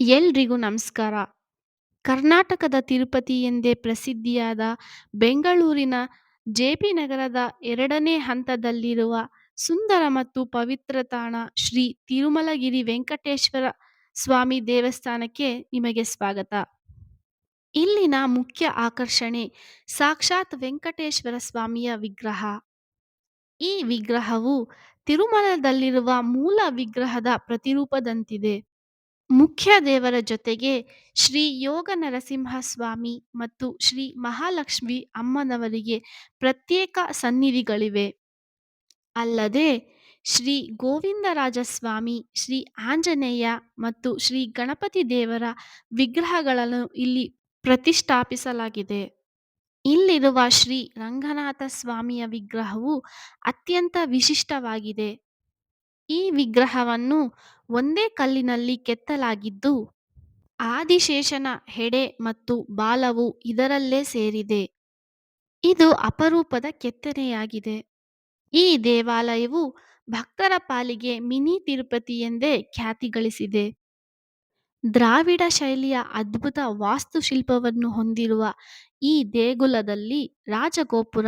ಎಲ್ರಿಗೂ ನಮಸ್ಕಾರ. ಕರ್ನಾಟಕದ ತಿರುಪತಿ ಎಂದೇ ಪ್ರಸಿದ್ಧಿಯಾದ ಬೆಂಗಳೂರಿನ ಜೆಪಿ ನಗರದ 2ನೇ ಹಂತದಲ್ಲಿರುವ ಸುಂದರ ಮತ್ತು ಪವಿತ್ರ ತಾಣ ಶ್ರೀ ತಿರುಮಲಗಿರಿ ವೆಂಕಟೇಶ್ವರ ಸ್ವಾಮಿ ದೇವಸ್ಥಾನಕ್ಕೆ ನಿಮಗೆ ಸ್ವಾಗತ. ಇಲ್ಲಿನ ಮುಖ್ಯ ಆಕರ್ಷಣೆ ಸಾಕ್ಷಾತ್ ವೆಂಕಟೇಶ್ವರ ಸ್ವಾಮಿಯ ವಿಗ್ರಹ. ಈ ವಿಗ್ರಹವು ತಿರುಮಲದಲ್ಲಿರುವ ಮೂಲ ವಿಗ್ರಹದ ಪ್ರತಿರೂಪದಂತಿದೆ. ಮುಖ್ಯ ದೇವರ ಜೊತೆಗೆ ಶ್ರೀ ಯೋಗ ನರಸಿಂಹಸ್ವಾಮಿ ಮತ್ತು ಶ್ರೀ ಮಹಾಲಕ್ಷ್ಮಿ ಅಮ್ಮನವರಿಗೆ ಪ್ರತ್ಯೇಕ ಸನ್ನಿಧಿಗಳಿವೆ. ಅಲ್ಲದೆ ಶ್ರೀ ಗೋವಿಂದರಾಜಸ್ವಾಮಿ, ಶ್ರೀ ಆಂಜನೇಯ ಮತ್ತು ಶ್ರೀ ಗಣಪತಿ ದೇವರ ವಿಗ್ರಹಗಳನ್ನು ಇಲ್ಲಿ ಪ್ರತಿಷ್ಠಾಪಿಸಲಾಗಿದೆ. ಇಲ್ಲಿರುವ ಶ್ರೀ ರಂಗನಾಥ ಸ್ವಾಮಿಯ ವಿಗ್ರಹವು ಅತ್ಯಂತ ವಿಶಿಷ್ಟವಾಗಿದೆ. ಈ ವಿಗ್ರಹವನ್ನು ಒಂದೇ ಕಲ್ಲಿನಲ್ಲಿ ಕೆತ್ತಲಾಗಿದ್ದು, ಆದಿಶೇಷನ ಹೆಡೆ ಮತ್ತು ಬಾಲವು ಇದರಲ್ಲೇ ಸೇರಿದೆ. ಇದು ಅಪರೂಪದ ಕೆತ್ತನೆಯಾಗಿದೆ. ಈ ದೇವಾಲಯವು ಭಕ್ತರ ಪಾಲಿಗೆ ಮಿನಿ ತಿರುಪತಿ ಎಂದೇ ಖ್ಯಾತಿ ಗಳಿಸಿದೆ. ದ್ರಾವಿಡ ಶೈಲಿಯ ಅದ್ಭುತ ವಾಸ್ತುಶಿಲ್ಪವನ್ನು ಹೊಂದಿರುವ ಈ ದೇಗುಲದಲ್ಲಿ ರಾಜಗೋಪುರ,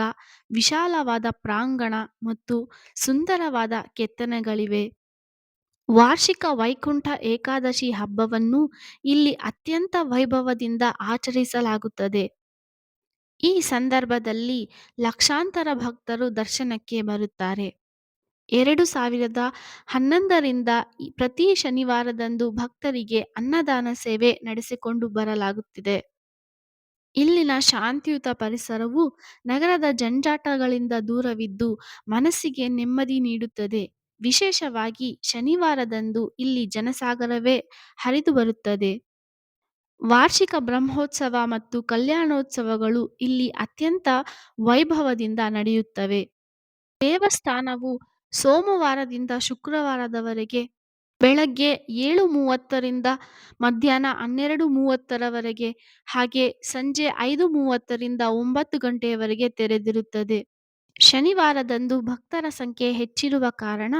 ವಿಶಾಲವಾದ ಪ್ರಾಂಗಣ ಮತ್ತು ಸುಂದರವಾದ ಕೆತ್ತನೆಗಳಿವೆ. ವಾರ್ಷಿಕ ವೈಕುಂಠ ಏಕಾದಶಿ ಹಬ್ಬವನ್ನು ಇಲ್ಲಿ ಅತ್ಯಂತ ವೈಭವದಿಂದ ಆಚರಿಸಲಾಗುತ್ತದೆ. ಈ ಸಂದರ್ಭದಲ್ಲಿ ಲಕ್ಷಾಂತರ ಭಕ್ತರು ದರ್ಶನಕ್ಕೆ ಬರುತ್ತಾರೆ. 2011ರಿಂದ ಪ್ರತಿ ಶನಿವಾರದಂದು ಭಕ್ತರಿಗೆ ಅನ್ನದಾನ ಸೇವೆ ನಡೆಸಿಕೊಂಡು ಬರಲಾಗುತ್ತಿದೆ. ಇಲ್ಲಿನ ಶಾಂತಿಯುತ ಪರಿಸರವು ನಗರದ ಜಂಜಾಟಗಳಿಂದ ದೂರವಿದ್ದು ಮನಸ್ಸಿಗೆ ನೆಮ್ಮದಿ ನೀಡುತ್ತದೆ. ವಿಶೇಷವಾಗಿ ಶನಿವಾರದಂದು ಇಲ್ಲಿ ಜನಸಾಗರವೇ ಹರಿದು ಬರುತ್ತದೆ. ವಾರ್ಷಿಕ ಬ್ರಹ್ಮೋತ್ಸವ ಮತ್ತು ಕಲ್ಯಾಣೋತ್ಸವಗಳು ಇಲ್ಲಿ ಅತ್ಯಂತ ವೈಭವದಿಂದ ನಡೆಯುತ್ತವೆ. ದೇವಸ್ಥಾನವು ಸೋಮವಾರದಿಂದ ಶುಕ್ರವಾರದವರೆಗೆ ಬೆಳಗ್ಗೆ 7:30ರಿಂದ ಮಧ್ಯಾಹ್ನ 12:30ರವರೆಗೆ ಹಾಗೆ ಸಂಜೆ 5:30ರಿಂದ 9 ಗಂಟೆಯವರೆಗೆ ತೆರೆದಿರುತ್ತದೆ. ಶನಿವಾರದಂದು ಭಕ್ತರ ಸಂಖ್ಯೆ ಹೆಚ್ಚಿರುವ ಕಾರಣ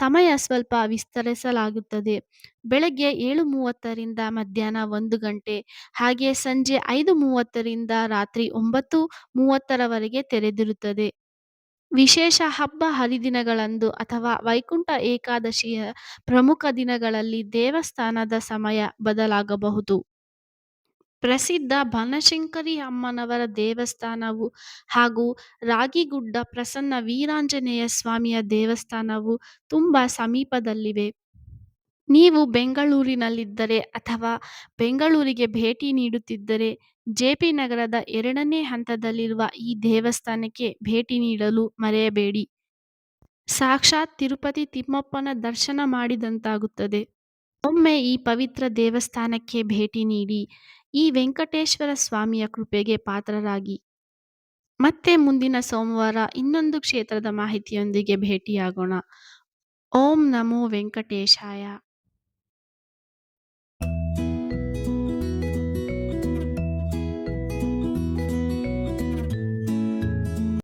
ಸಮಯ ಸ್ವಲ್ಪ ವಿಸ್ತರಿಸಲಾಗುತ್ತದೆ. ಬೆಳಗ್ಗೆ 7:30ರಿಂದ ಮಧ್ಯಾಹ್ನ 1 ಗಂಟೆ ಹಾಗೆ ಸಂಜೆ 5:30ರಿಂದ ರಾತ್ರಿ 9:30ರವರೆಗೆ ತೆರೆದಿರುತ್ತದೆ. ವಿಶೇಷ ಹಬ್ಬ ಹರಿದಿನಗಳಂದು ಅಥವಾ ವೈಕುಂಠ ಏಕಾದಶಿಯ ಪ್ರಮುಖ ದಿನಗಳಲ್ಲಿ ದೇವಸ್ಥಾನದ ಸಮಯ ಬದಲಾಗಬಹುದು. ಪ್ರಸಿದ್ಧ ಬನಶಂಕರಿ ಅಮ್ಮನವರ ದೇವಸ್ಥಾನವು ಹಾಗೂ ರಾಗಿಗುಡ್ಡ ಪ್ರಸನ್ನ ವೀರಾಂಜನೇಯ ಸ್ವಾಮಿಯ ದೇವಸ್ಥಾನವು ತುಂಬ ಸಮೀಪದಲ್ಲಿವೆ. ನೀವು ಬೆಂಗಳೂರಿನಲ್ಲಿದ್ದರೆ ಅಥವಾ ಬೆಂಗಳೂರಿಗೆ ಭೇಟಿ ನೀಡುತ್ತಿದ್ದರೆ ಜೆಪಿ ನಗರದ 2ನೇ ಹಂತದಲ್ಲಿರುವ ಈ ದೇವಸ್ಥಾನಕ್ಕೆ ಭೇಟಿ ನೀಡಲು ಮರೆಯಬೇಡಿ. ಸಾಕ್ಷಾತ್ ತಿರುಪತಿ ತಿಮ್ಮಪ್ಪನ ದರ್ಶನ ಮಾಡಿದಂತಾಗುತ್ತದೆ. ಒಮ್ಮೆ ಈ ಪವಿತ್ರ ದೇವಸ್ಥಾನಕ್ಕೆ ಭೇಟಿ ನೀಡಿ ಈ ವೆಂಕಟೇಶ್ವರ ಸ್ವಾಮಿಯ ಕೃಪೆಗೆ ಪಾತ್ರರಾಗಿ. ಮತ್ತೆ ಮುಂದಿನ ಸೋಮವಾರ ಇನ್ನೊಂದು ಕ್ಷೇತ್ರದ ಮಾಹಿತಿಯೊಂದಿಗೆ ಭೇಟಿಯಾಗೋಣ. ಓಂ ನಮೋ ವೆಂಕಟೇಶಾಯ.